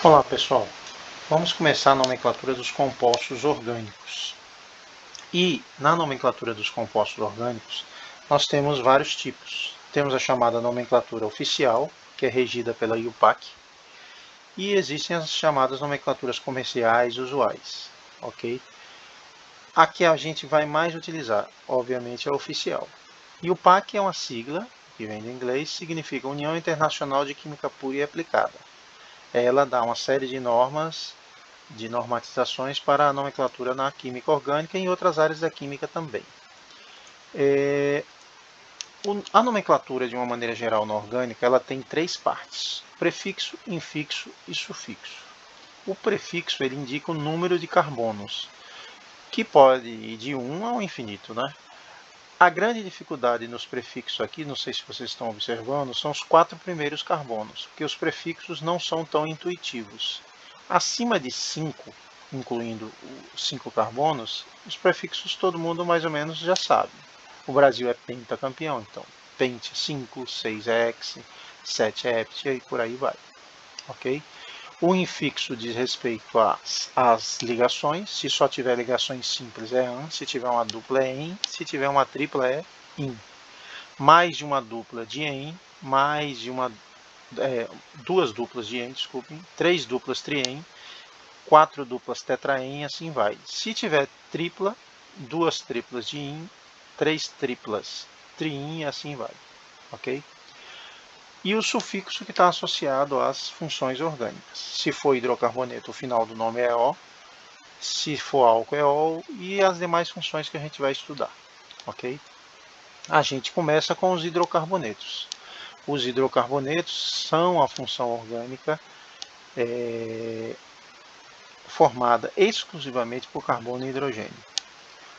Olá pessoal, vamos começar a nomenclatura dos compostos orgânicos. E na nomenclatura dos compostos orgânicos, nós temos vários tipos. Temos a chamada nomenclatura oficial, que é regida pela IUPAC, e existem as chamadas nomenclaturas comerciais usuais, ok? A que a gente vai mais utilizar, obviamente, é a oficial. IUPAC é uma sigla, que vem do inglês, significa União Internacional de Química Pura e Aplicada. Ela dá uma série de normas, de normatizações para a nomenclatura na química orgânica e em outras áreas da química também. A nomenclatura, de uma maneira geral, na orgânica, ela tem três partes: prefixo, infixo e sufixo. O prefixo ele indica o número de carbonos, que pode ir de 1 ao infinito, né? A grande dificuldade nos prefixos aqui, não sei se vocês estão observando, são os 4 primeiros carbonos, porque os prefixos não são tão intuitivos. Acima de 5, incluindo os 5 carbonos, os prefixos todo mundo mais ou menos já sabe. O Brasil é pentacampeão, então pente 5, 6 é hex, 7 é hept e por aí vai. Ok? O infixo diz respeito às ligações. Se só tiver ligações simples é an, se tiver uma dupla é en, se tiver uma tripla é in. Mais de uma dupla de en, mais de duas duplas de en, desculpem, 3 duplas trien, 4 duplas tetraen e assim vai. Se tiver tripla, 2 triplas de in, 3 triplas trien e assim vai. Ok? E o sufixo que está associado às funções orgânicas. Se for hidrocarboneto, o final do nome é O. Se for álcool, é OL. E as demais funções que a gente vai estudar. Ok? A gente começa com os hidrocarbonetos. Os hidrocarbonetos são a função orgânica formada exclusivamente por carbono e hidrogênio.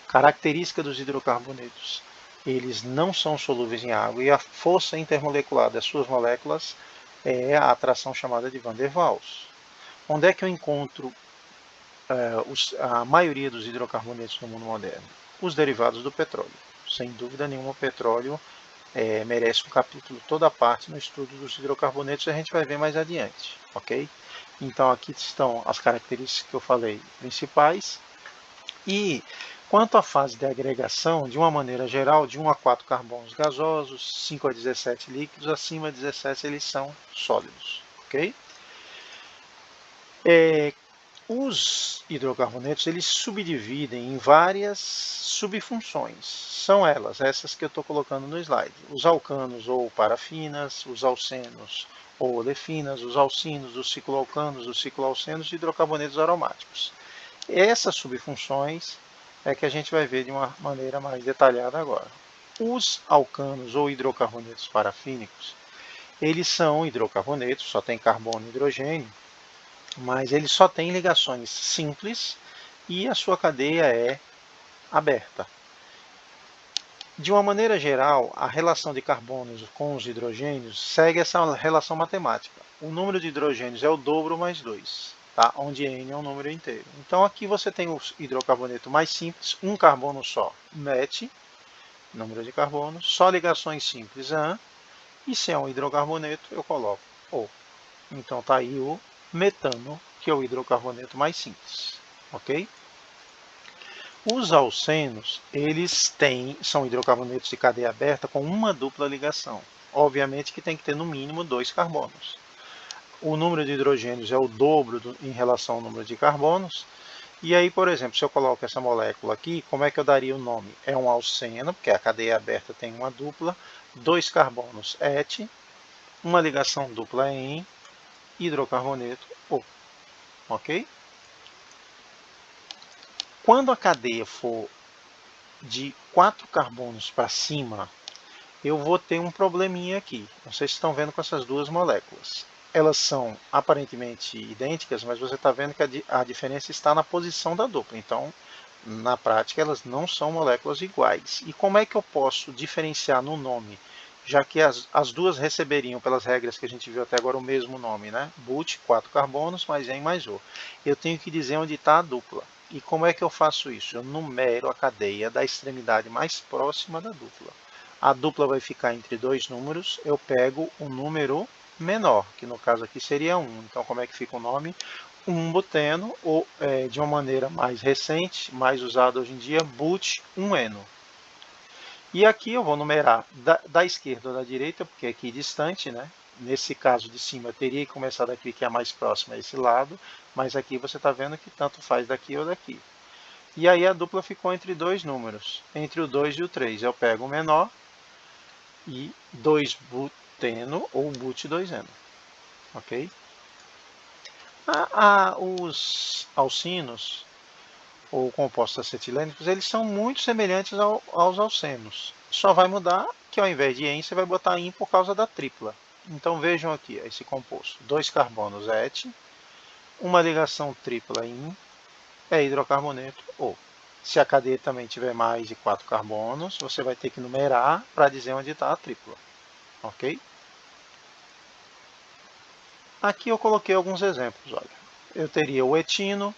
Característica dos hidrocarbonetos: eles não são solúveis em água e a força intermolecular das suas moléculas é a atração chamada de Van der Waals. Onde é que eu encontro a maioria dos hidrocarbonetos no mundo moderno? Os derivados do petróleo. Sem dúvida nenhuma, o petróleo merece um capítulo toda a parte no estudo dos hidrocarbonetos e a gente vai ver mais adiante, ok? Então aqui estão as características que eu falei principais. E quanto à fase de agregação, de uma maneira geral, de 1 a 4 carbonos gasosos, 5 a 17 líquidos, acima de 17 eles são sólidos. Ok? Os hidrocarbonetos eles subdividem em várias subfunções. São elas, essas que eu estou colocando no slide. Os alcanos ou parafinas, os alcenos ou olefinas, os alcinos, os cicloalcanos, os cicloalcenos e hidrocarbonetos aromáticos. Essas subfunções é que a gente vai ver de uma maneira mais detalhada agora. Os alcanos ou hidrocarbonetos parafínicos, eles são hidrocarbonetos, só tem carbono e hidrogênio, mas eles só têm ligações simples e a sua cadeia é aberta. De uma maneira geral, a relação de carbonos com os hidrogênios segue essa relação matemática. O número de hidrogênios é o dobro mais 2. Tá? Onde N é um número inteiro. Então aqui você tem o hidrocarboneto mais simples, um carbono só, MET, número de carbonos, só ligações simples AN, e se é um hidrocarboneto eu coloco O. Então está aí o metano, que é o hidrocarboneto mais simples. Ok? Os alcenos, são hidrocarbonetos de cadeia aberta com uma dupla ligação. Obviamente que tem que ter no mínimo 2 carbonos. O número de hidrogênios é o dobro em relação ao número de carbonos. E aí, por exemplo, se eu coloco essa molécula aqui, como é que eu daria o nome? É um alceno, porque a cadeia aberta tem uma dupla, 2 carbonos et, uma ligação dupla em hidrocarboneto O. Ok? Quando a cadeia for de 4 carbonos para cima, eu vou ter um probleminha aqui. Não sei se estão vendo com essas duas moléculas. Elas são aparentemente idênticas, mas você está vendo que a diferença está na posição da dupla. Então, na prática, elas não são moléculas iguais. E como é que eu posso diferenciar no nome? Já que as duas receberiam, pelas regras que a gente viu até agora, o mesmo nome, né? But, 4 carbonos, mais N mais O. Eu tenho que dizer onde está a dupla. E como é que eu faço isso? Eu numero a cadeia da extremidade mais próxima da dupla. A dupla vai ficar entre dois números, eu pego o número menor, que no caso aqui seria 1. Então, como é que fica o nome? 1-buteno, ou de uma maneira mais recente, mais usada hoje em dia, but-1-eno. E aqui eu vou numerar da esquerda ou da direita, porque aqui distante, né? Nesse caso de cima, eu teria que começar daqui, que é a mais próxima a esse lado, mas aqui você está vendo que tanto faz daqui ou daqui. E aí a dupla ficou entre dois números, entre o 2 e o 3. Eu pego o menor e 2-buteno ou but-2-eno. Ok? Os alcinos, ou compostos acetilênicos, eles são muito semelhantes aos alcenos. Só vai mudar que ao invés de "en", você vai botar "in" por causa da tripla. Então vejam aqui esse composto. 2 carbonos et, uma ligação tripla "in", é hidrocarboneto O. Se a cadeia também tiver mais de 4 carbonos, você vai ter que numerar para dizer onde está a tripla. Ok? Aqui eu coloquei alguns exemplos. Olha. Eu teria o etino,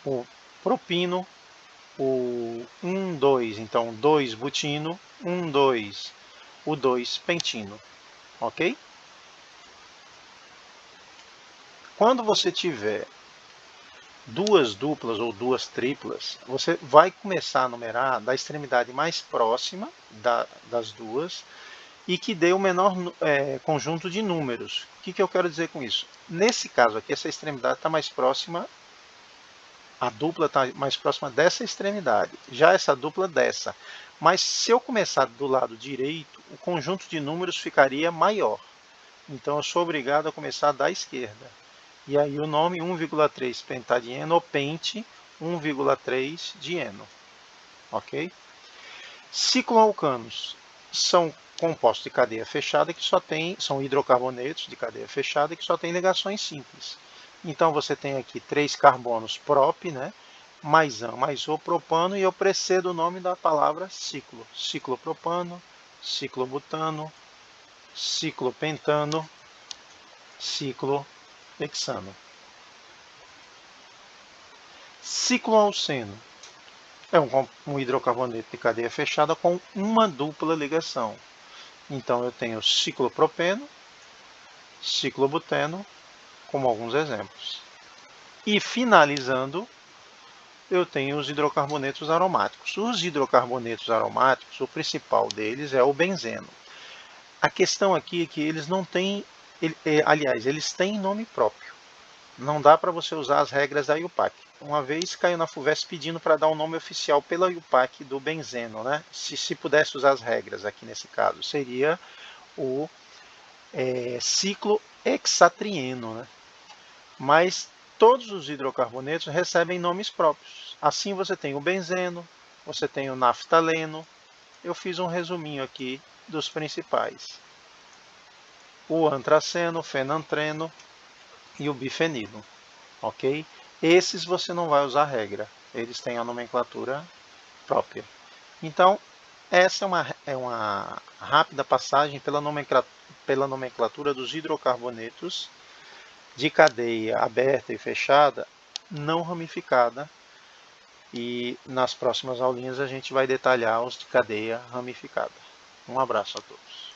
o propino, o 1,2, então 2-butino, 1,2, o 2-pentino. Ok? Quando você tiver duas duplas ou duas triplas, você vai começar a numerar da extremidade mais próxima das duas e que dê o menor conjunto de números. O que eu quero dizer com isso? Nesse caso aqui, essa extremidade está mais próxima, a dupla está mais próxima dessa extremidade, já essa dupla dessa. Mas se eu começar do lado direito, o conjunto de números ficaria maior. Então eu sou obrigado a começar da esquerda. E aí o nome 1,3 pentadieno ou pente 1,3 dieno. Ok? Cicloalcanos são compostos de cadeia fechada que são hidrocarbonetos de cadeia fechada que só tem ligações simples. Então você tem aqui 3 carbonos prop, né? Mais an, mais o propano, e eu precedo o nome da palavra ciclo. Ciclopropano, ciclobutano, ciclopentano, ciclohexano. Cicloalceno é um hidrocarboneto de cadeia fechada com uma dupla ligação. Então eu tenho ciclopropeno, ciclobuteno, como alguns exemplos. E finalizando, eu tenho os hidrocarbonetos aromáticos. Os hidrocarbonetos aromáticos, o principal deles é o benzeno. A questão aqui é que eles não têm, aliás, eles têm nome próprio. Não dá para você usar as regras da IUPAC. Uma vez caiu na FUVEST pedindo para dar um nome oficial pela IUPAC do benzeno, né? Se pudesse usar as regras aqui nesse caso, seria o ciclohexatrieno, né? Mas todos os hidrocarbonetos recebem nomes próprios. Assim você tem o benzeno, você tem o naftaleno. Eu fiz um resuminho aqui dos principais. O antraceno, o fenantreno e o bifenilo. Ok? Esses você não vai usar regra. Eles têm a nomenclatura própria. Então, essa é uma rápida passagem pela nomenclatura dos hidrocarbonetos de cadeia aberta e fechada, não ramificada. E nas próximas aulinhas a gente vai detalhar os de cadeia ramificada. Um abraço a todos.